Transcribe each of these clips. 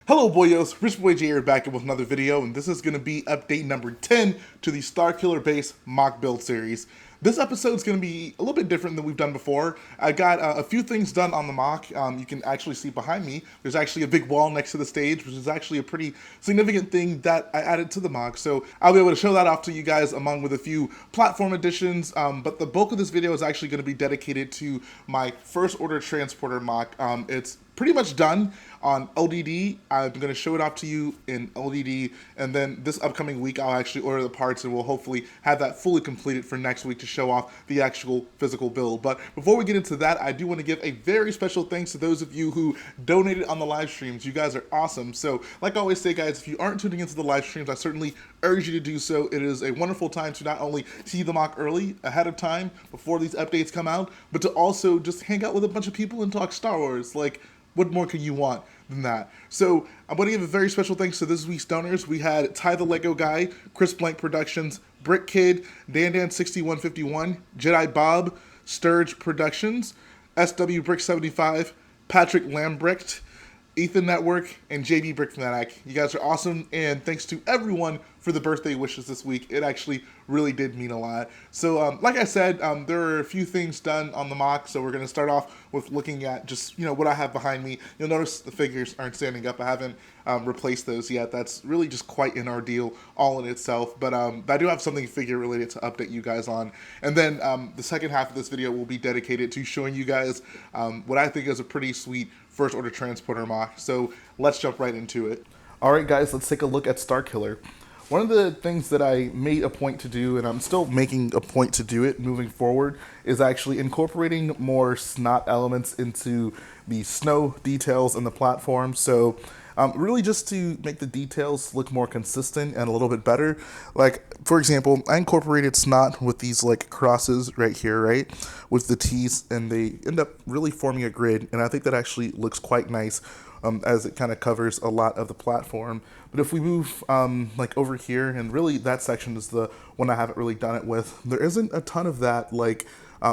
Hello boyos, Rich Boy J here back with another video, and this is going to be update number 10 to the Starkiller base mock build series. This episode is going to be a little bit different than we've done before. I got a few things done on the mock. You can actually see behind me, there's actually a big wall next to the stage, which is actually a pretty significant thing that I added to the mock. So I'll be able to show that off to you guys along with a few platform additions. But the bulk of this video is actually going to be dedicated to my first order transporter mock. It's pretty much done on LDD. I'm going to show it off to you in LDD, and then this upcoming week I'll actually order the parts and we'll hopefully have that fully completed for next week to show off the actual physical build. But before we get into that, I do want to give a very special thanks to those of you who donated on the live streams. You guys are awesome. So like I always say, guys, if you aren't tuning into the live streams, I certainly urge you to do so. It is a wonderful time to not only see the mock early ahead of time before these updates come out, but to also just hang out with a bunch of people and talk Star Wars. Like, what more can you want than that? So I'm going to give a very special thanks to this week's donors. We had Ty the Lego Guy, Jedi Productions, BrickKid, Dan6151, Jedi Bob, Surgre Productions, JBBrickfanatic, Patrick Lambrecht, Ethan Network, and JBBrickfanatic. You guys are awesome, and thanks to everyone for the birthday wishes this week. It actually really did mean a lot. So like I said, there are a few things done on the mock, so we're going to start off with looking at just, what I have behind me. You'll notice the figures aren't standing up. I haven't replaced those yet. That's really just quite an ordeal all in itself, but I do have something figure related to update you guys on. And then the second half of this video will be dedicated to showing you guys what I think is a pretty sweet first order transporter mock. So let's jump right into it. All right, guys, let's take a look at Starkiller. One of the things that I made a point to do, and I'm still making a point to do it moving forward, is actually incorporating more snot elements into the snow details on the platform. So really just to make the details look more consistent and a little bit better. Like, for example, I incorporated snot with these like crosses right here, right, with the T's, and they end up really forming a grid, and I think that actually looks quite nice as it kind of covers a lot of the platform. But if we move like over here, and really that section is the one I haven't really done it with, there isn't a ton of that, like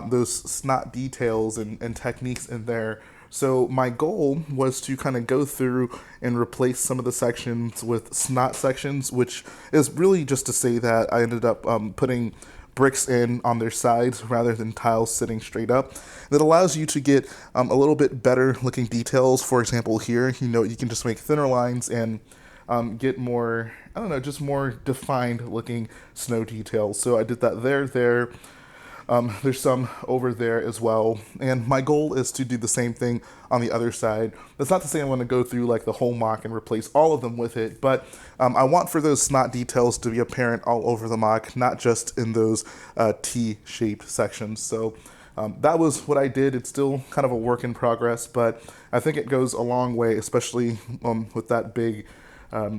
those snot details and techniques in there. So my goal was to kind of go through and replace some of the sections with snot sections, which is really just to say that I ended up putting bricks in on their sides rather than tiles sitting straight up. That allows you to get a little bit better looking details. For example, here, you can just make thinner lines and get more, I don't know, just more defined looking snow details. So I did that there. There's some over there as well, and my goal is to do the same thing on the other side. That's not to say I'm going to go through like the whole mock and replace all of them with it, but I want for those snot details to be apparent all over the mock, not just in those T-shaped sections. So that was what I did. It's still kind of a work in progress, but I think it goes a long way, especially with that big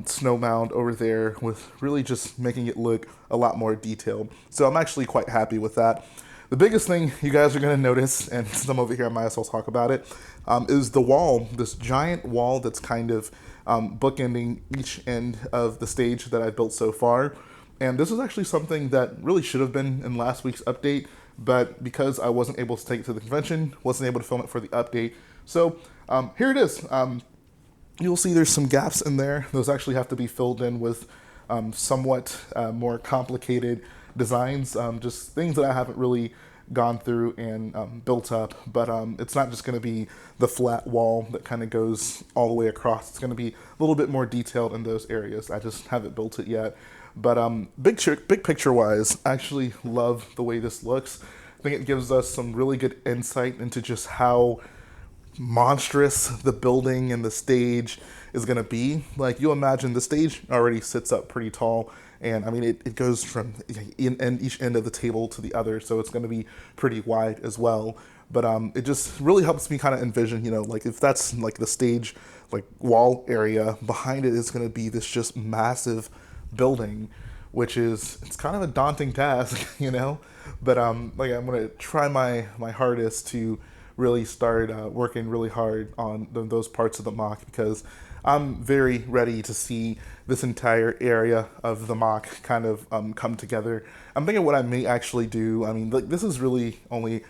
snow mound over there, with really just making it look a lot more detailed. So I'm actually quite happy with that. The biggest thing you guys are going to notice, and since I'm over here, I might as well talk about it, is the wall, this giant wall that's kind of bookending each end of the stage that I've built so far. And this is actually something that really should have been in last week's update, but because I wasn't able to take it to the convention, wasn't able to film it for the update. So here it is. You'll see there's some gaps in there. Those actually have to be filled in with somewhat more complicated designs, just things that I haven't really gone through and built up. But it's not just going to be the flat wall that kind of goes all the way across. It's going to be a little bit more detailed in those areas. I just haven't built it yet. But big picture wise, I actually love the way this looks. I think it gives us some really good insight into just how monstrous the building and the stage is going to be. Like, you imagine the stage already sits up pretty tall, and I mean it goes from each end of the table to the other, so it's going to be pretty wide as well. But it just really helps me kind of envision, like if that's like the stage, like wall area, behind it is going to be this just massive building, which is, it's kind of a daunting task, but like I'm going to try my hardest to really start working really hard on those parts of the mock, because I'm very ready to see this entire area of the mock kind of come together. I'm thinking what I may actually do, I mean, like, this is really only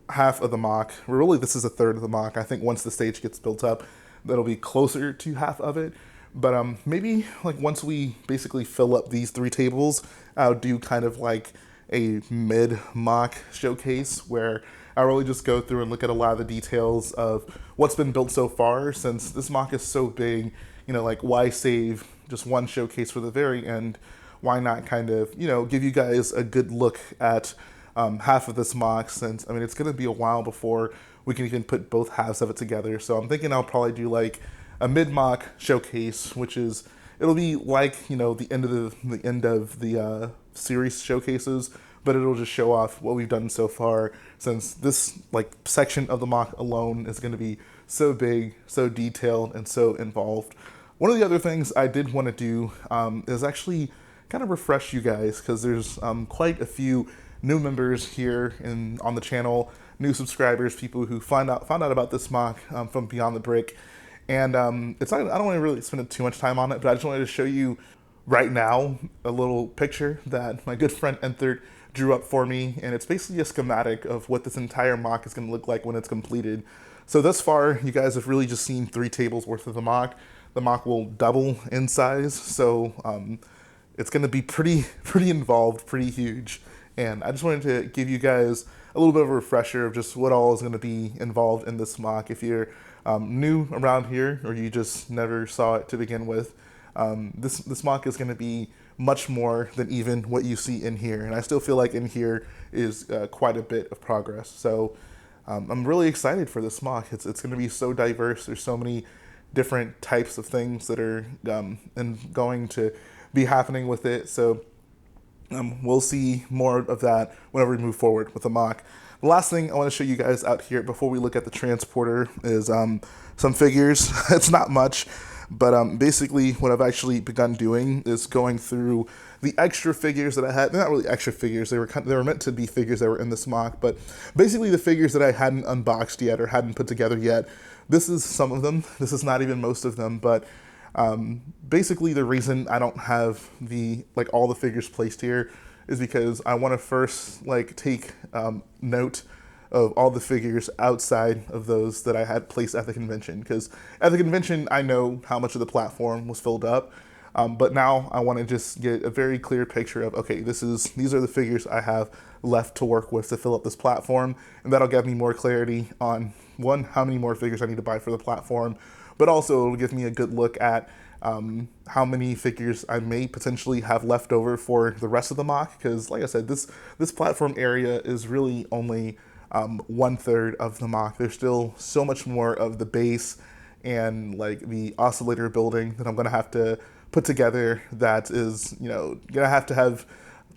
half of the mock. Really, this is a third of the mock. I think once the stage gets built up, that'll be closer to half of it. But maybe like once we basically fill up these 3 tables, I'll do kind of like a mid MOC showcase where I really just go through and look at a lot of the details of what's been built so far. Since this MOC is so big, you know, like why save just one showcase for the very end? Why not kind of, you know, give you guys a good look at half of this MOC, since, I mean, it's going to be a while before we can even put both halves of it together. So I'm thinking I'll probably do like a mid-MOC showcase, which is, it'll be like, you know, the end of the series showcases, but it'll just show off what we've done so far, since this like section of the MOC alone is going to be so big, so detailed, and so involved. One of the other things I did want to do is actually kind of refresh you guys, because there's quite a few new members here on the channel, new subscribers, people who found out about this MOC from Beyond the Brick. And I don't want to really spend too much time on it, but I just wanted to show you right now a little picture that my good friend Enthert drew up for me, and it's basically a schematic of what this entire MOC is going to look like when it's completed. So thus far, you guys have really just seen 3 tables worth of the MOC. The MOC will double in size, so it's going to be pretty involved, pretty huge. And I just wanted to give you guys a little bit of a refresher of just what all is going to be involved in this MOC. If you're new around here, or you just never saw it to begin with, this MOC is going to be much more than even what you see in here. And I still feel like in here is quite a bit of progress. So I'm really excited for this MOC. It's going to be so diverse. There's so many different types of things that are going to be happening with it. So we'll see more of that whenever we move forward with the MOC. The last thing I want to show you guys out here before we look at the transporter is some figures. It's not much, but basically what I've actually begun doing is going through the extra figures that I had. They're not really extra figures. They were meant to be figures that were in this MOC, but basically the figures that I hadn't unboxed yet or hadn't put together yet. This is some of them. This is not even most of them, but basically the reason I don't have all the figures placed here is because I want to first take note of all the figures outside of those that I had placed at the convention, because at the convention I know how much of the platform was filled up, but now I want to just get a very clear picture of, okay, these are the figures I have left to work with to fill up this platform, and that'll give me more clarity on, one, how many more figures I need to buy for the platform, but also it'll give me a good look at how many figures I may potentially have left over for the rest of the MOC, because like I said, this platform area is really only 1/3 of the MOC. There's still so much more of the base and the oscillator building that I'm going to have to put together, that is, going to have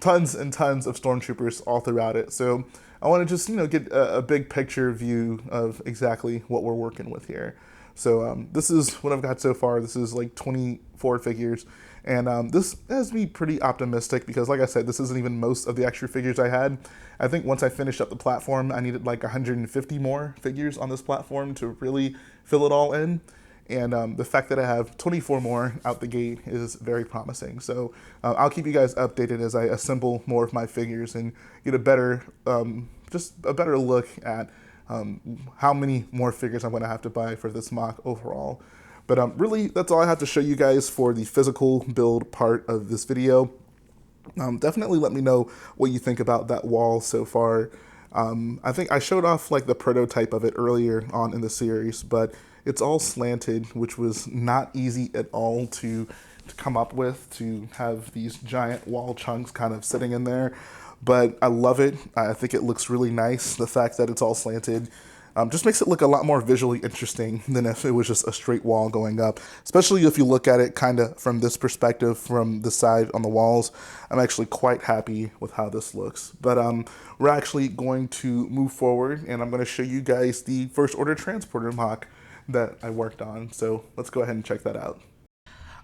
tons and tons of stormtroopers all throughout it. So I want to just, get a big picture view of exactly what we're working with here. So this is what I've got so far. This is 24 figures, and this has me pretty optimistic, because like I said, this isn't even most of the extra figures I had. I think once I finished up the platform, I needed 150 more figures on this platform to really fill it all in. And the fact that I have 24 more out the gate is very promising. So I'll keep you guys updated as I assemble more of my figures and get a better, just a better look at how many more figures I'm going to have to buy for this MOC overall. But really, that's all I have to show you guys for the physical build part of this video. Definitely let me know what you think about that wall so far. I think I showed off the prototype of it earlier on in the series, but it's all slanted, which was not easy at all to come up with, to have these giant wall chunks kind of sitting in there. But I love it. I think it looks really nice. The fact that it's all slanted just makes it look a lot more visually interesting than if it was just a straight wall going up, especially if you look at it kind of from this perspective, from the side on the walls. I'm actually quite happy with how this looks. But we're actually going to move forward, and I'm going to show you guys the First Order Transporter MOC that I worked on. So let's go ahead and check that out.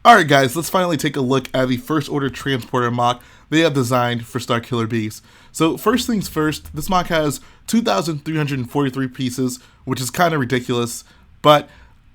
Alright guys, let's finally take a look at the First Order Transporter MOC they have designed for Starkiller Beast. So first things first, this MOC has 2,343 pieces, which is kind of ridiculous, but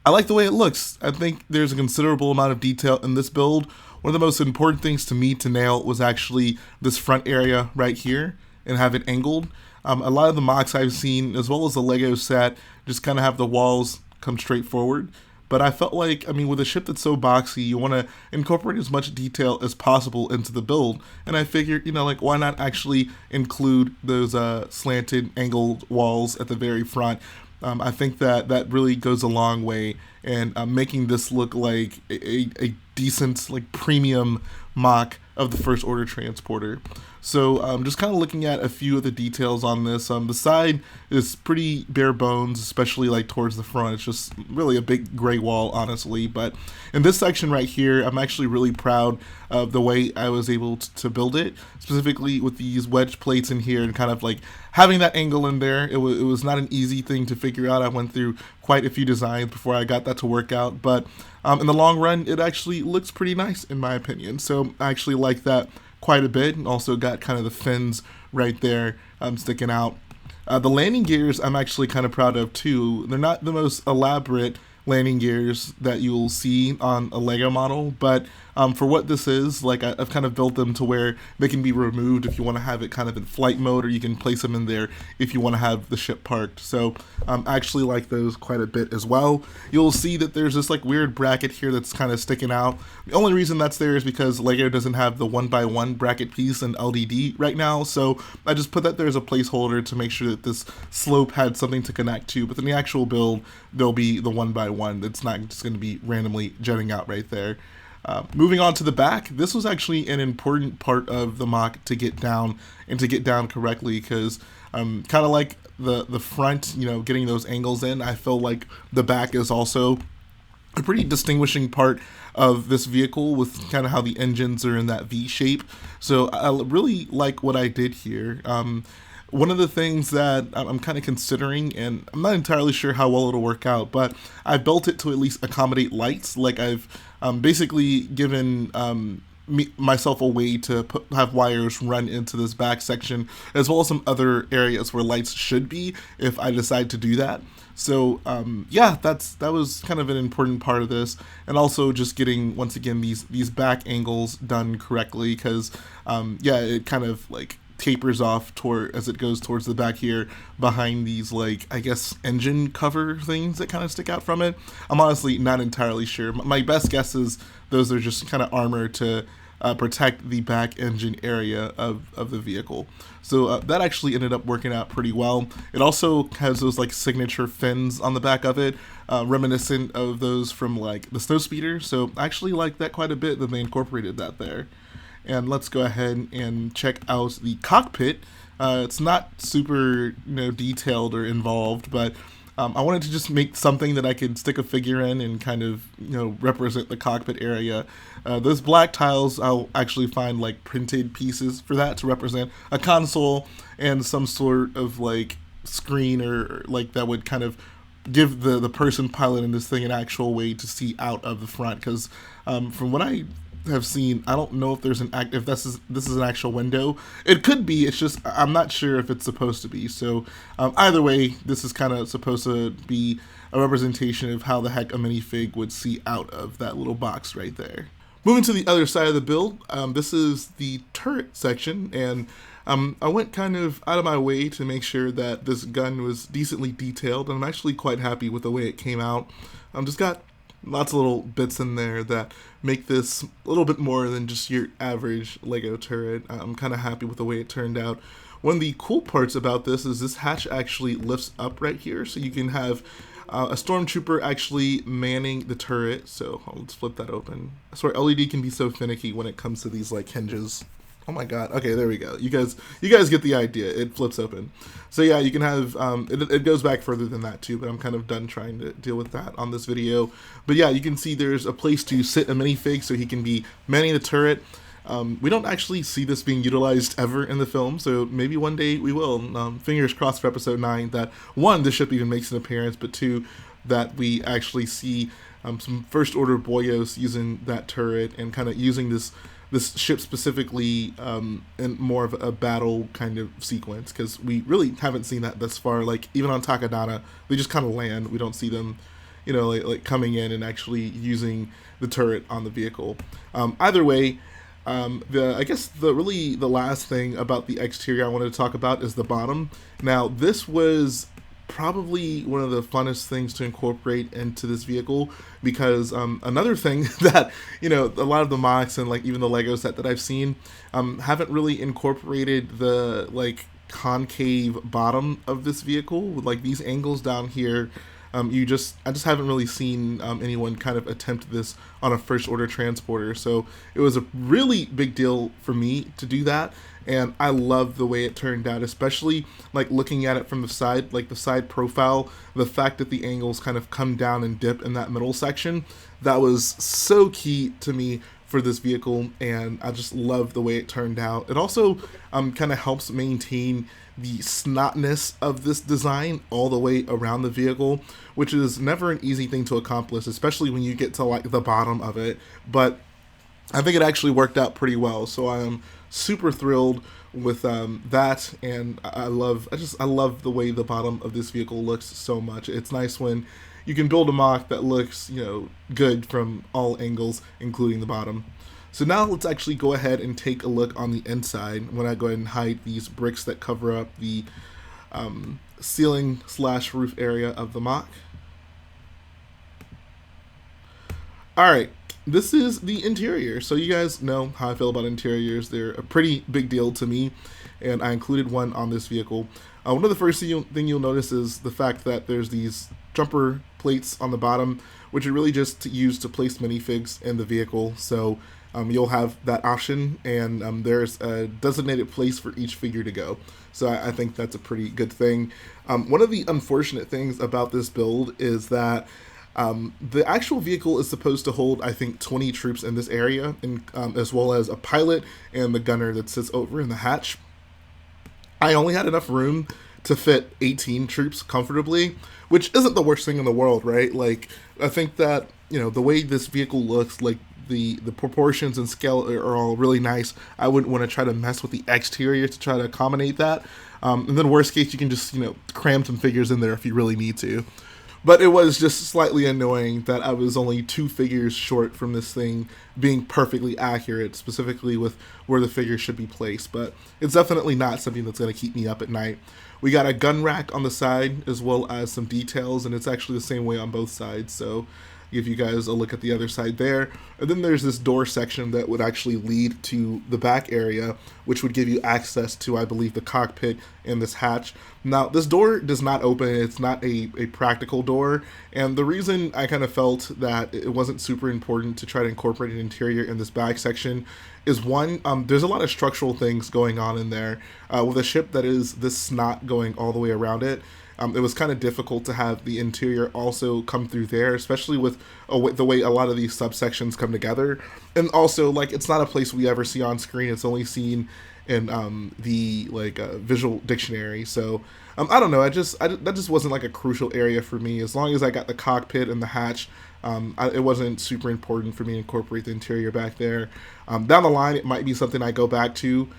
I like the way it looks. I think there's a considerable amount of detail in this build. One of the most important things to me to nail was actually this front area right here and have it angled. A lot of the MOCs I've seen, as well as the Lego set, just kind of have the walls come straight forward. But I felt like, I mean, with a ship that's so boxy, you want to incorporate as much detail as possible into the build. And I figured, you know, like, why not actually include those slanted, angled walls at the very front? I think that that really goes a long way in making this look like a decent, like, premium MOC of the First Order transporter. So just kind of looking at a few of the details on this. The side is pretty bare bones, especially like towards the front. It's just really a big gray wall, honestly. But in this section right here, I'm actually really proud of the way I was able to build it, specifically with these wedge plates in here and kind of like having that angle in there. It was not an easy thing to figure out. I went through quite a few designs before I got that to work out. But in the long run, it actually looks pretty nice in my opinion. So I actually like that quite a bit, and also got kind of the fins right there sticking out. The landing gears I'm actually kind of proud of too. They're not the most elaborate landing gears that you'll see on a Lego model, but for what this is, like I've kind of built them to where they can be removed if you want to have it kind of in flight mode, or you can place them in there if you want to have the ship parked. So I actually like those quite a bit as well. You'll see that there's this like weird bracket here that's kind of sticking out. The only reason that's there is because Lego doesn't have the 1x1 bracket piece in LDD right now, so I just put that there as a placeholder to make sure that this slope had something to connect to, but in the actual build there'll be the 1x1. It's not just going to be randomly jetting out right there. Moving on to the back, this was actually an important part of the MOC to get down, and to get down correctly, because kind of like the front, you know, getting those angles in, I feel like the back is also a pretty distinguishing part of this vehicle, with kind of how the engines are in that V shape. So I really like what I did here. One of the things that I'm kind of considering, and I'm not entirely sure how well it'll work out, but I built it to at least accommodate lights. Like I've basically given myself a way to have wires run into this back section, as well as some other areas where lights should be if I decide to do that. So yeah, that was kind of an important part of this, and also just getting, once again, these back angles done correctly, because yeah, it kind of like tapers off toward as it goes towards the back here, behind these, like, I guess engine cover things that kind of stick out from it. I'm honestly not entirely sure. My best guess is those are just kind of armor to protect the back engine area of the vehicle. So that actually ended up working out pretty well. It also has those like signature fins on the back of it, reminiscent of those from like the Snowspeeder. So I actually like that quite a bit that they incorporated that there. And let's go ahead and check out the cockpit. It's not super, detailed or involved, but I wanted to just make something that I could stick a figure in and kind of, represent the cockpit area. Those black tiles, I'll actually find like printed pieces for that to represent a console and some sort of like screen, or like that would kind of give the person piloting this thing an actual way to see out of the front. Because from what I have seen, I don't know if there's if this is an actual window. It could be, it's just I'm not sure if it's supposed to be. So either way, this is kind of supposed to be a representation of how the heck a minifig would see out of that little box right there. Moving to the other side of the build, this is the turret section, and I went kind of out of my way to make sure that this gun was decently detailed, and I'm actually quite happy with the way it came out. Just got lots of little bits in there that make this a little bit more than just your average Lego turret. I'm kind of happy with the way it turned out. One of the cool parts about this hatch actually lifts up right here, so you can have a stormtrooper actually manning the turret. So let's flip that open. Sorry, LED can be so finicky when it comes to these like hinges. Oh my god. Okay, there we go. You guys get the idea. It flips open. So yeah, you can have, it goes back further than that too, but I'm kind of done trying to deal with that on this video. But yeah, you can see there's a place to sit a minifig so he can be manning the turret. We don't actually see this being utilized ever in the film, so maybe one day we will. Fingers crossed for episode 9 that, one, the ship even makes an appearance, but two, that we actually see some First Order boyos using that turret and kind of using this ship specifically in more of a battle kind of sequence, because we really haven't seen that thus far. Like even on Takodana, they just kind of land. We don't see them, like coming in and actually using the turret on the vehicle. Either way, I guess the last thing about the exterior I wanted to talk about is the bottom. Now this was probably one of the funnest things to incorporate into this vehicle, because another thing that, you know, a lot of the MOCs and like even the Lego set that I've seen haven't really incorporated the like concave bottom of this vehicle with like these angles down here. I just haven't really seen anyone kind of attempt this on a first order transporter. So it was a really big deal for me to do that. And I love the way it turned out, especially like looking at it from the side, like the side profile, the fact that the angles kind of come down and dip in that middle section. That was so key to me for this vehicle, and I just love the way it turned out. It also kind of helps maintain the snotness of this design all the way around the vehicle, which is never an easy thing to accomplish, especially when you get to like the bottom of it. But I think it actually worked out pretty well, so I am super thrilled with that, and I love the way the bottom of this vehicle looks so much. It's nice when you can build a MOC that looks, you know, good from all angles, including the bottom. So now let's actually go ahead and take a look on the inside when I go ahead and hide these bricks that cover up the ceiling slash roof area of the MOC. Alright, this is the interior. So you guys know how I feel about interiors. They're a pretty big deal to me, and I included one on this vehicle. One of the first thing you'll notice is the fact that there's these jumper plates on the bottom, which are really just used to place minifigs in the vehicle. So you'll have that option, and there's a designated place for each figure to go. So I think that's a pretty good thing. One of the unfortunate things about this build is that the actual vehicle is supposed to hold, I think, 20 troops in this area, and as well as a pilot and the gunner that sits over in the hatch. I only had enough room to fit 18 troops comfortably, which isn't the worst thing in the world, right? Like, I think that, you know, the way this vehicle looks, like the proportions and scale are all really nice. I wouldn't want to try to mess with the exterior to try to accommodate that. And then worst case, you can just, you know, cram some figures in there if you really need to. But it was just slightly annoying that I was only 2 figures short from this thing being perfectly accurate, specifically with where the figure should be placed. But it's definitely not something that's going to keep me up at night. We got a gun rack on the side as well as some details, and it's actually the same way on both sides. So give you guys a look at the other side there. And then there's this door section that would actually lead to the back area, which would give you access to, I believe, the cockpit and this hatch. Now, this door does not open. It's not a practical door. And the reason I kind of felt that it wasn't super important to try to incorporate an interior in this back section is, one, there's a lot of structural things going on in there. With a ship that is this snot going all the way around it, it was kind of difficult to have the interior also come through there, especially with the way a lot of these subsections come together. And also, like, it's not a place we ever see on screen. It's only seen in the visual dictionary. So I don't know. That just wasn't like a crucial area for me. As long as I got the cockpit and the hatch, it wasn't super important for me to incorporate the interior back there. Down the line, it might be something I go back to.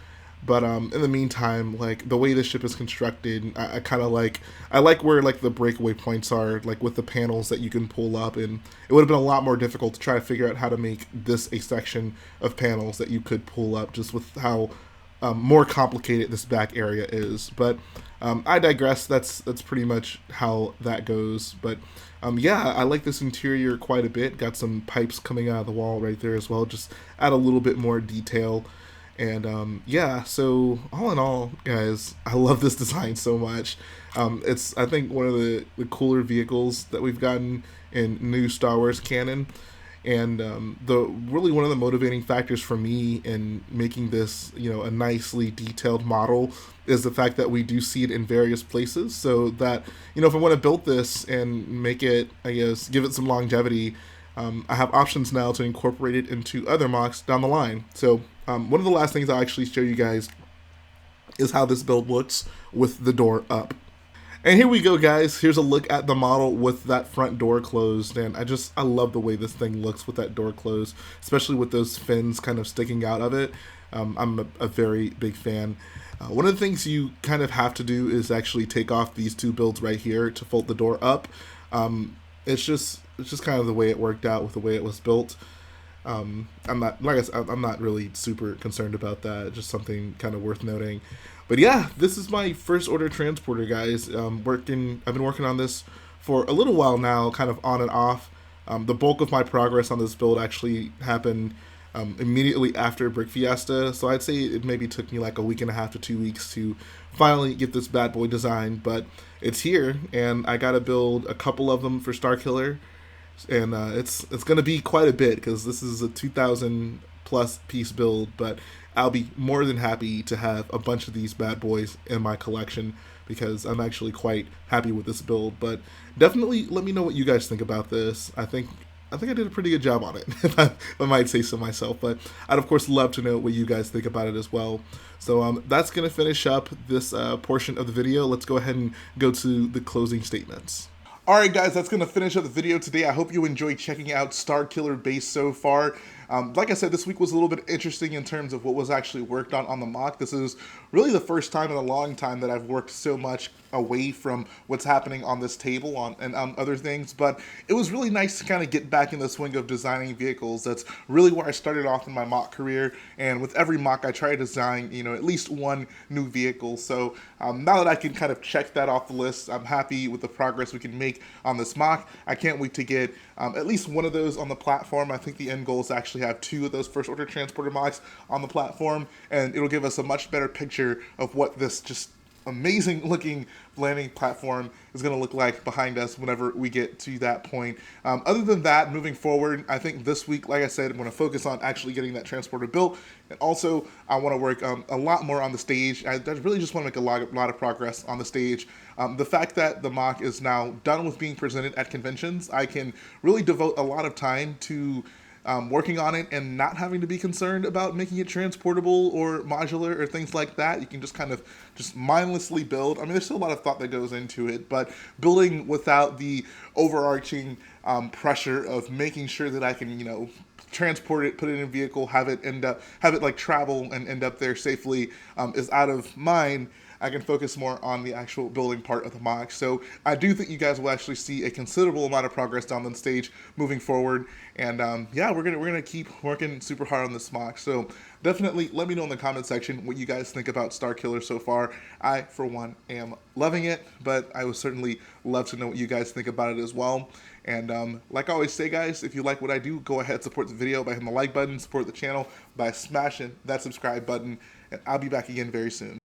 But in the meantime, like, the way this ship is constructed, I kind of like, I like where like the breakaway points are, like with the panels that you can pull up, and it would have been a lot more difficult to try to figure out how to make this a section of panels that you could pull up, just with how more complicated this back area is. But I digress. That's pretty much how that goes. But yeah, I like this interior quite a bit. Got some pipes coming out of the wall right there as well, just add a little bit more detail. And yeah, so all in all, guys, I love this design so much. It's, I think, one of the cooler vehicles that we've gotten in new Star Wars canon. And really one of the motivating factors for me in making this, you know, a nicely detailed model is the fact that we do see it in various places. So that, you know, if I want to build this and make it, I guess, give it some longevity, I have options now to incorporate it into other MOCs down the line. So one of the last things I'll actually show you guys is how this build looks with the door up. And here we go, guys. Here's a look at the model with that front door closed, and I love the way this thing looks with that door closed, especially with those fins kind of sticking out of it. I'm a very big fan. One of the things you kind of have to do is actually take off these 2 builds right here to fold the door up. It's just kind of the way it worked out with the way it was built. I'm not, like I said, I'm not really super concerned about that. Just something kind of worth noting. But yeah, this is my first order transporter, guys. I've been working on this for a little while now, kind of on and off. The bulk of my progress on this build actually happened immediately after Brick Fiesta, so I'd say it maybe took me like a week and a half to 2 weeks to finally get this bad boy designed. But it's here, and I gotta build a couple of them for Starkiller, and it's gonna be quite a bit because this is a 2,000 plus piece build. But I'll be more than happy to have a bunch of these bad boys in my collection because I'm actually quite happy with this build. But definitely let me know what you guys think about this. I think I did a pretty good job on it, if I might say so myself. But I'd, of course, love to know what you guys think about it as well. So that's going to finish up this portion of the video. Let's go ahead and go to the closing statements. Alright guys, that's going to finish up the video today. I hope you enjoyed checking out Starkiller base so far. Like I said, this week was a little bit interesting in terms of what was actually worked on the MOC. This is really the first time in a long time that I've worked so much away from what's happening on this table and other things, but it was really nice to kind of get back in the swing of designing vehicles. That's really where I started off in my MOC career, and with every MOC I try to design, at least one new vehicle. So now that I can kind of check that off the list, I'm happy with the progress we can make on this MOC. I can't wait to get at least one of those on the platform. I think the end goal is to actually have 2 of those first order transporter MOCs on the platform, and it'll give us a much better picture of what this just amazing looking landing platform is going to look like behind us whenever we get to that point. Other than that, moving forward, I think this week, like I said, I'm going to focus on actually getting that transporter built, and also I want to work a lot more on the stage. I really just want to make a lot of progress on the stage. The fact that the MOC is now done with being presented at conventions, I can really devote a lot of time to working on it and not having to be concerned about making it transportable or modular or things like that. You can just kind of just mindlessly build. I mean, there's still a lot of thought that goes into it, but building without the overarching pressure of making sure that I can, transport it, put it in a vehicle, have it like travel and end up there safely is out of mind. I can focus more on the actual building part of the MOC. So I do think you guys will actually see a considerable amount of progress down the stage moving forward. And yeah, we're gonna keep working super hard on this MOC. So definitely let me know in the comment section what you guys think about Starkiller so far. I, for one, am loving it, but I would certainly love to know what you guys think about it as well. And like I always say, guys, if you like what I do, go ahead, support the video by hitting the like button, support the channel by smashing that subscribe button, and I'll be back again very soon.